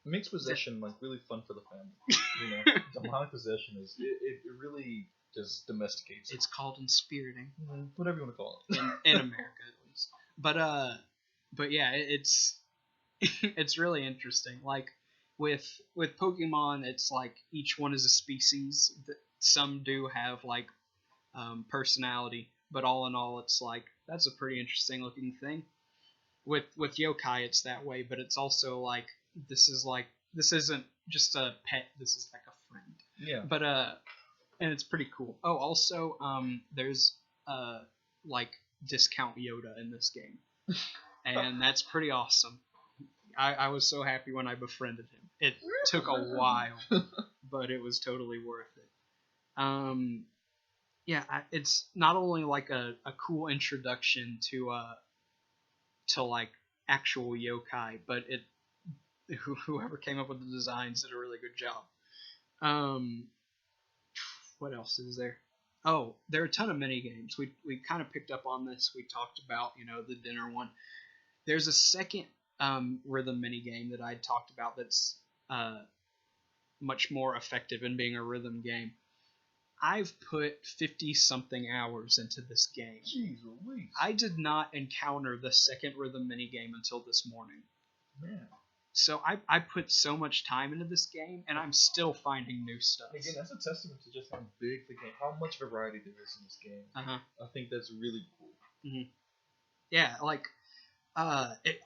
It makes possession like really fun for the family. You know, demonic possession it really just domesticates. It's called inspiriting. Whatever you want to call it. In America, at least. But yeah, it's it's really interesting. Like with Pokemon, it's like each one is a species. Some do have like personality, but all in all, it's like that's a pretty interesting looking thing. With yokai, it's that way, but it's also like this isn't just a pet. This is like a friend. Yeah. But and it's pretty cool. Oh, also there's like discount Yoda in this game, and that's pretty awesome. I was so happy when I befriended him. It took a while, but it was totally worth it. Yeah, it's not only like a cool introduction to like actual yokai, but whoever came up with the designs did a really good job. What else is there? Oh, there are a ton of mini games. We kind of picked up on this. We talked about the dinner one. There's a second rhythm mini game that I talked about that's much more effective in being a rhythm game. I've put 50-something hours into this game. Jeez Louise. I did not encounter the second rhythm mini game until this morning. Man. So I put so much time into this game, and I'm still finding new stuff. Again, that's a testament to just how big the game, how much variety there is in this game. I think that's really cool. Mm-hmm. Yeah, like,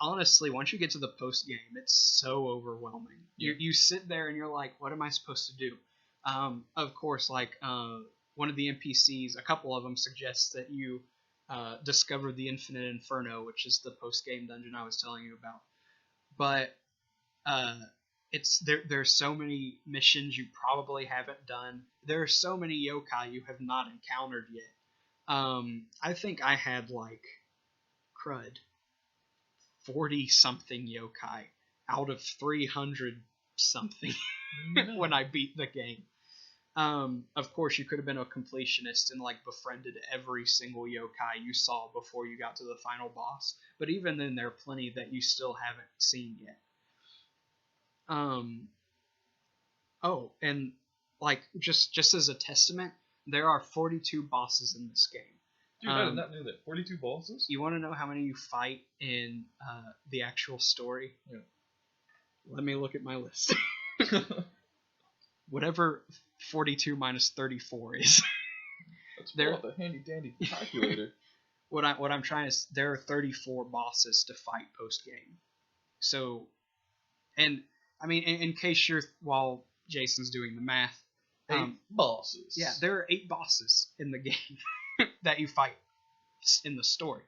honestly, once you get to the post game, it's so overwhelming. Yeah. You sit there and you're like, what am I supposed to do? Of course, like one of the NPCs, a couple of them suggests that you discover the Infinite Inferno, which is the post game dungeon I was telling you about. But there's so many missions you probably haven't done. There are so many yokai you have not encountered yet. I think I had like 40 something yokai out of 300 something when I beat the game. Of course, you could have been a completionist and like befriended every single yokai you saw before you got to the final boss. But even then, there are plenty that you still haven't seen yet. Oh, and like just as a testament, there are 42 bosses in this game. Dude, I did not know that. 42 bosses? You want to know how many you fight in the actual story? Yeah. Let me look at my list. Whatever 42 minus 34 is. Let's pull up a handy dandy calculator. What I'm trying to, there are 34 bosses to fight post game. So, and I mean, in case while Jason's doing the math, 8 bosses. Yeah, there are 8 bosses in the game that you fight in the story.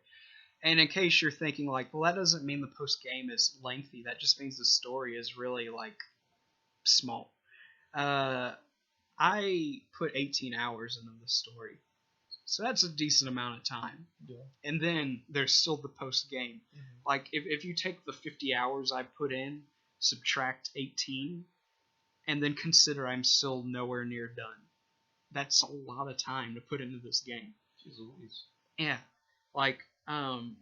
And in case you're thinking like, well, that doesn't mean the post game is lengthy. That just means the story is really like small. I put 18 hours into the story, so that's a decent amount of time. Yeah. And then there's still the post game. Mm-hmm. Like if you take the 50 hours I put in, subtract 18, and then consider I'm still nowhere near done. That's a lot of time to put into this game. Jeez Louise. Yeah, like and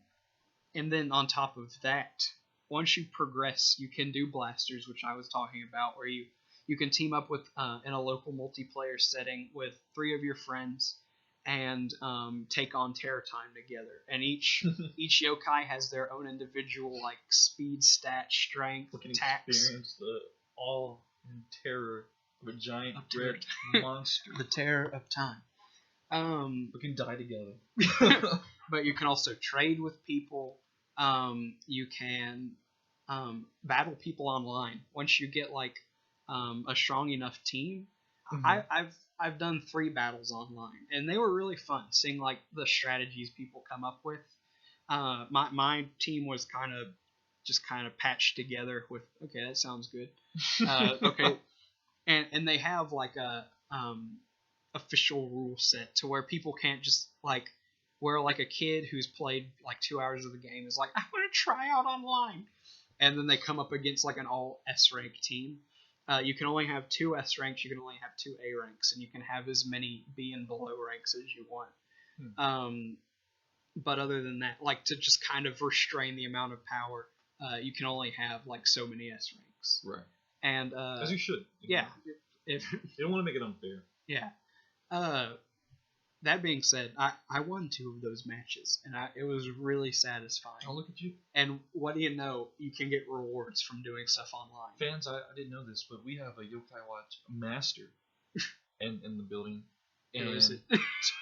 then on top of that, once you progress, you can do blasters, which I was talking about, where you can team up with in a local multiplayer setting with 3 of your friends and take on Terror Time together. And each yokai has their own individual like speed, stat, strength, We can attacks. experience the awe and terror of a giant Of terror. red monster. The terror of time. We can die together. But you can also trade with people. You can battle people online. Once you get like a strong enough team, Mhm. I've done 3 battles online, and they were really fun. Seeing like the strategies people come up with. My team was kind of patched together with okay, that sounds good. Okay, and they have like a official rule set to where people can't just like where like a kid who's played like 2 hours of the game is like I want to try out online, and then they come up against like an all S rank team. You can only have 2 S ranks, you can only have 2 A ranks, and you can have as many B and below ranks as you want. But other than that, like to just kind of restrain the amount of power, you can only have like so many S ranks. Right. And as you should. Yeah. If you don't want to make it unfair. Yeah. That being said, I won 2 of those matches, and it was really satisfying. Oh, look at you. And what do you know? You can get rewards from doing stuff online. Fans, I didn't know this, but we have a Yokai Watch master in the building. And Who is it?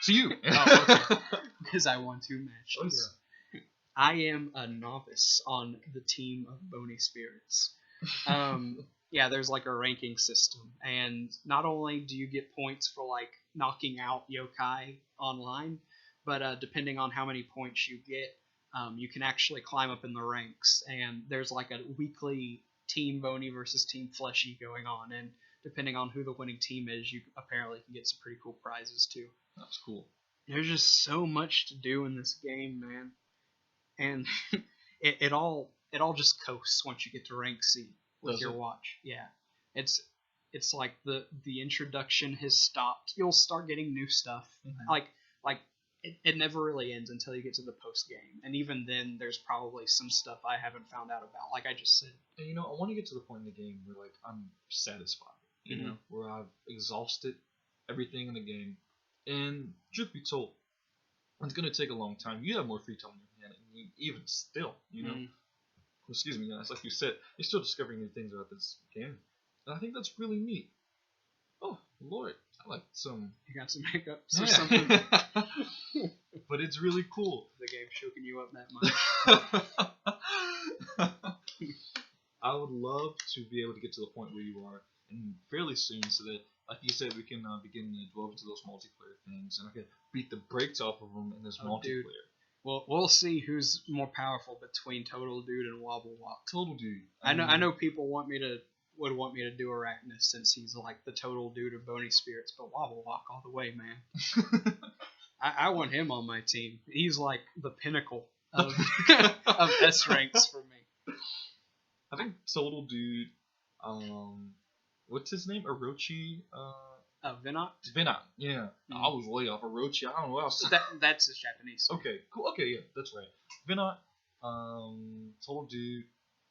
To you. Oh, okay. Because I won 2 matches. Oh, yeah. I am a novice on the team of Bony Spirits. Yeah, there's like a ranking system, and not only do you get points for like knocking out yokai online, but depending on how many points you get, you can actually climb up in the ranks. And there's like a weekly Team Bony versus Team Fleshy going on, and depending on who the winning team is, you apparently can get some pretty cool prizes too. That's cool. There's just so much to do in this game, man, and it all just coasts once you get to rank C. With your watch. Yeah. It's like the introduction has stopped. You'll start getting new stuff. Mm-hmm. Like it never really ends until you get to the post game. And even then there's probably some stuff I haven't found out about, like I just said. And I want to get to the point in the game where like I'm satisfied. You know, where I've exhausted everything in the game. And truth be told, it's gonna take a long time. You have more free time on your hand, and even still, excuse me, guys. Like you said, you're still discovering new things about this game, and I think that's really neat. Oh Lord, I like some. You got some hiccups or something. But it's really cool. The game's choking you up that much. I would love to be able to get to the point where you are, and fairly soon, so that, like you said, we can begin to delve into those multiplayer things, and I can beat the brakes off of them in this multiplayer. Dude. Well, we'll see who's more powerful between Total Dude and Wobble Walk. Total Dude. I know people would want me to do Arachnus since he's like the Total Dude of Bony Spirits, but Wobble Walk all the way, man. I want him on my team. He's like the pinnacle of of S ranks for me. I think Total Dude. What's his name? Orochi. Venat? Venat, yeah. I was way off. Orochi, I don't know what else. That's his Japanese name. Okay, cool. Okay, yeah, that's right. Venat, Total Dude,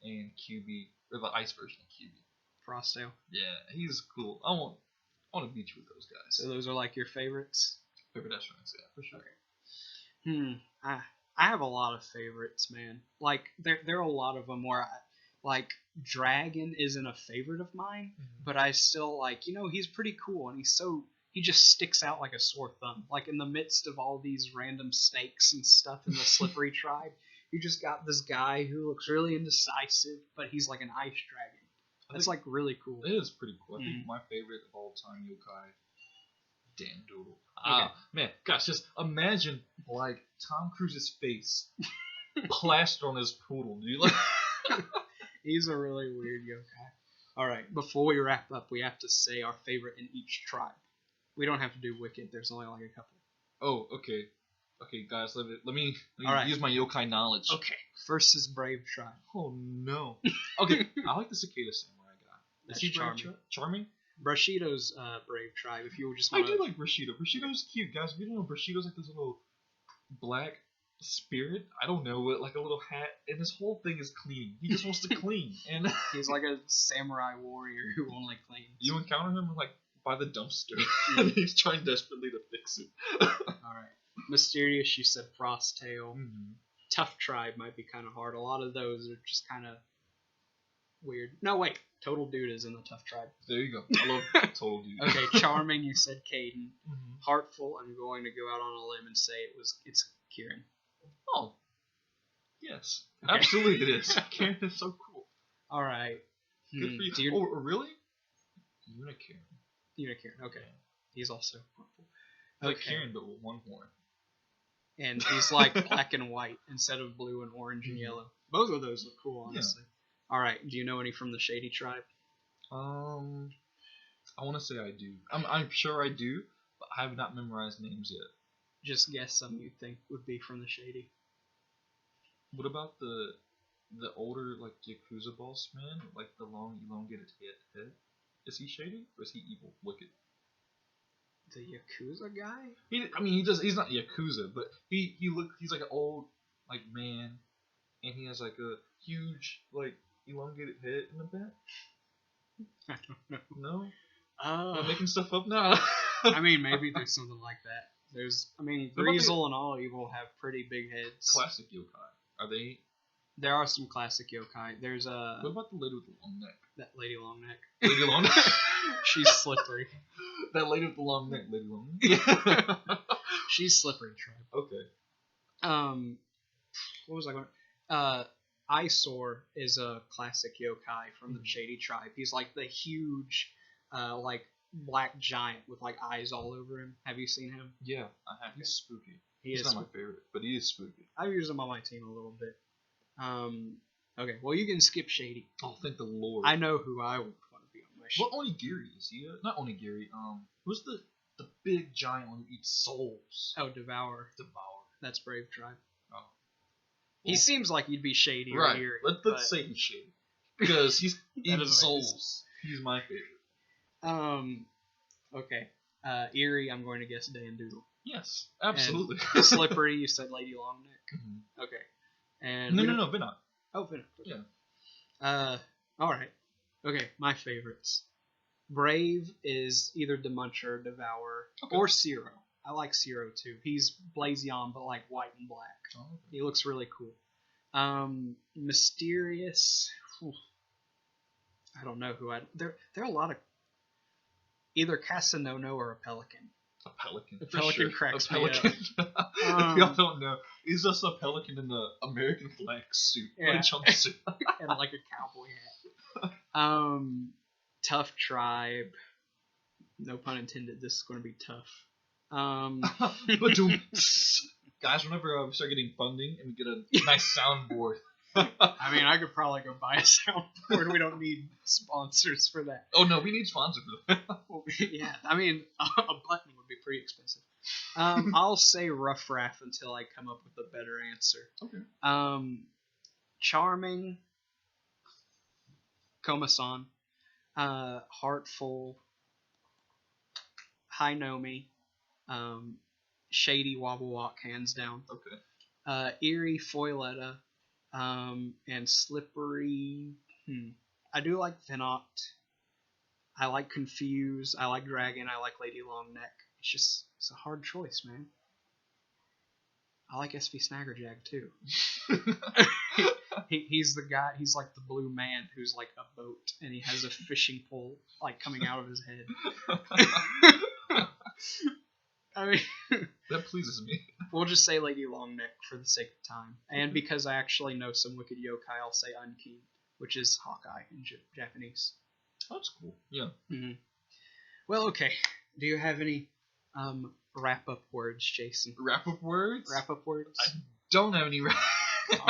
and QB, or the ice version of QB. Frostdale. Yeah, he's cool. I want to beat you with those guys. So those are like your favorites? Favorite S-ranks, yeah, for sure. Okay. I have a lot of favorites, man. Like, there are a lot of them where like Dragon isn't a favorite of mine, but I still like, he's pretty cool, and he just sticks out like a sore thumb. Like in the midst of all these random snakes and stuff in the Slippery tribe, you just got this guy who looks really indecisive, but he's like an ice dragon. That's like really cool. It is pretty cool. I think my favorite of all time yokai, Dan Doodle. Okay. Man, gosh, just imagine like Tom Cruise's face plastered on his poodle, dude. Like. He's a really weird yokai. Alright, before we wrap up, we have to say our favorite in each tribe. We don't have to do Wicked, there's only like a couple. Oh, okay. Okay, guys, let me use my yokai knowledge. Okay, first is Brave Tribe. Oh, no. Okay, I like the Cicada Samurai guy. Is he charming? Charming? Brashido's Brave Tribe, if you just want to... I do like Brashido. Brashido's cute, guys. If you don't know, Brashido's like this little black spirit. I don't know, with like a little hat, and his whole thing is clean. He just wants to clean, and He's like a samurai warrior who only cleans. you encounter him like by the dumpster, and he's trying desperately to fix it. Alright. Mysterious, you said Frosttail. Mm-hmm. Tough Tribe might be kind of hard. A lot of those are just kind of weird. No, wait. Total Dude is in the Tough Tribe. There you go. I love Total Dude. Okay, Charming, you said Caden. Mm-hmm. Heartful, I'm going to go out on a limb and say it's Kieran. Oh, yes, Okay. absolutely it is. Karen is so cool. All right. Good for you. Oh, really? Unicorn. Unicorn. Okay. He's also heartful. Like Karen, but with one horn. And he's like black and white instead of blue and orange and yellow. Both of those look cool, honestly. Yeah. All right. Do you know any from the Shady Tribe? I want to say I do. I'm sure I do, but I have not memorized names yet. Just guess some you think would be from the Shady. What about the older like Yakuza boss man, like the long elongated head? Is he shady or is he evil, wicked? The Yakuza guy? He's not Yakuza, but he's like an old like man, and he has like a huge like elongated head in the back. I don't know. No. Am I making stuff up now? I mean, maybe there's something like that. Greasel and all evil have pretty big heads. Classic yokai. Are they? There are some classic yokai. There's a. What about the lady with the long neck? That lady long neck. Lady long neck. She's slippery. That lady with the long neck, lady long neck. She's slippery, Tribe. Okay. What was I going? Eyesore is a classic yokai from the Shady Tribe. He's like the huge, like black giant with like eyes all over him. Have you seen him? Yeah, I have. He's spooky. He's not my favorite, but he is spooky. I've used him on my team a little bit. Okay, well you can skip Shady. Oh, thank the Lord. I know who I would want to be on my team. Well, Onigiri is he? Not Onigiri. Who's the big giant one who eats souls? Oh, Devour. Devour. That's Brave Tribe. Oh. Well, he seems like he'd be shady right. or eerie. Let's say he's shady because he's eating souls. He's my favorite. Okay. Eerie, I'm going to guess Dan Doodle. Yes, absolutely. And Slippery, you said Lady Longneck. Mm-hmm. Okay. And no, Vinod. Oh, Vinod. Okay. Yeah. All right. Okay, my favorites. Brave is either Demuncher or Devourer or Zero. I like Zero too. He's Blazion, but like white and black. Oh, okay. He looks really cool. Mysterious. Whew. I don't know who there are a lot of either Casanono or a Pelican. A pelican. A pelican cracks me up. If y'all don't know, he's just a pelican in the American flag suit, Yeah. a jumpsuit, and like a cowboy hat. Tough Tribe. No pun intended. This is going to be tough. Guys, whenever we start getting funding and we get a nice soundboard. I mean, I could probably go buy a soundboard. We don't need sponsors for that. Oh no, we need sponsors for that. Yeah, I mean, a button would be pretty expensive. I'll say Rough Raff until I come up with a better answer. Okay. Charming, Komasan, Heartful, Hinomi, Shady Wobble Walk, hands down. Okay. Eerie, Foiletta, and Slippery. I do like Venot. I like Confuse. I like Dragon. I like Lady Longneck. It's a hard choice, man. I like SV Snaggerjack too. He's the guy. He's like the blue man who's like a boat, and he has a fishing pole like coming out of his head. I mean, that pleases me. We'll just say Lady Longneck for the sake of time, and because I actually know some wicked yokai, I'll say Unkeen, which is Hawkeye in Japanese. Oh, that's cool. Yeah. Mm-hmm. Well, okay. Do you have any wrap-up words, Jason? Wrap-up words? Wrap-up words? I don't have any I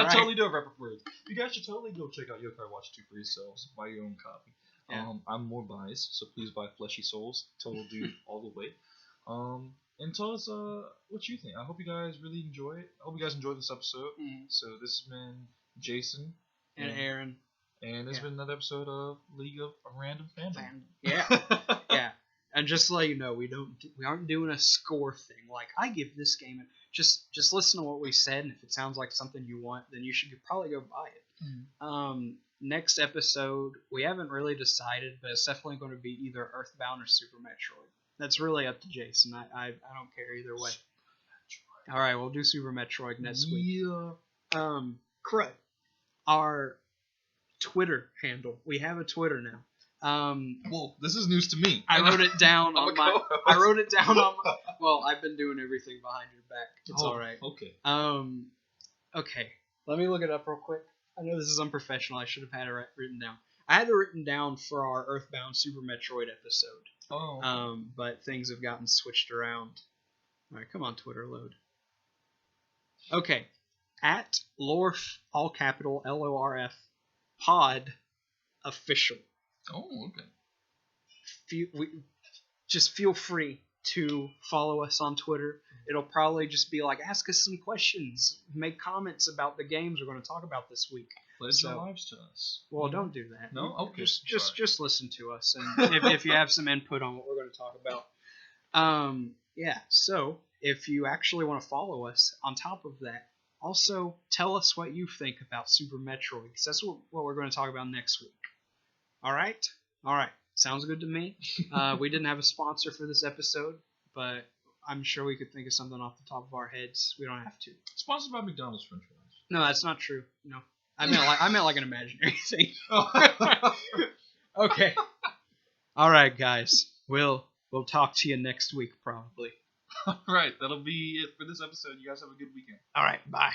right. totally do have wrap-up words. You guys should totally go check out Yokai Watch 2 for yourselves. Buy your own copy. Yeah. I'm more biased, so please buy Fleshy Souls. Total dude all the way. And tell us what you think. I hope you guys really enjoy it. I hope you guys enjoyed this episode. Mm-hmm. So this has been Jason. And Aaron. And it's been another episode of League of Random Fandom. Yeah. Yeah. And just to let you know, we aren't doing a score thing. Like, I give this game just listen to what we said, and if it sounds like something you want, then you should probably go buy it. Next episode, we haven't really decided, but it's definitely going to be either Earthbound or Super Metroid. That's really up to Jason. I don't care either way. All right, we'll do Super Metroid next week. Crud. Our Twitter handle. We have a Twitter now. Well, this is news to me. I wrote it down on my. I wrote it down on my. Well, I've been doing everything behind your back. It's all right. Okay. Okay. Let me look it up real quick. I know this is unprofessional. I should have had it written down. I had it written down for our Earthbound Super Metroid episode. Oh. Okay. But things have gotten switched around. All right, come on, Twitter, load. Okay, at LORF, all capital LORF, pod official. Oh, okay. Just feel free to follow us on Twitter. It'll probably just be like, ask us some questions, make comments about the games we're going to talk about this week. Pledge your lives to us. Well, don't do that. No? Okay. Just listen to us, and if you have some input on what we're going to talk about. Yeah, so if you actually want to follow us, on top of that, also tell us what you think about Super Metroid, because that's what we're going to talk about next week. All right? Sounds good to me. We didn't have a sponsor for this episode, but I'm sure we could think of something off the top of our heads. We don't have to. Sponsored by McDonald's French fries. No, that's not true. No. I meant like an imaginary thing. Okay. All right, guys. We'll talk to you next week, probably. All right. That'll be it for this episode. You guys have a good weekend. All right. Bye.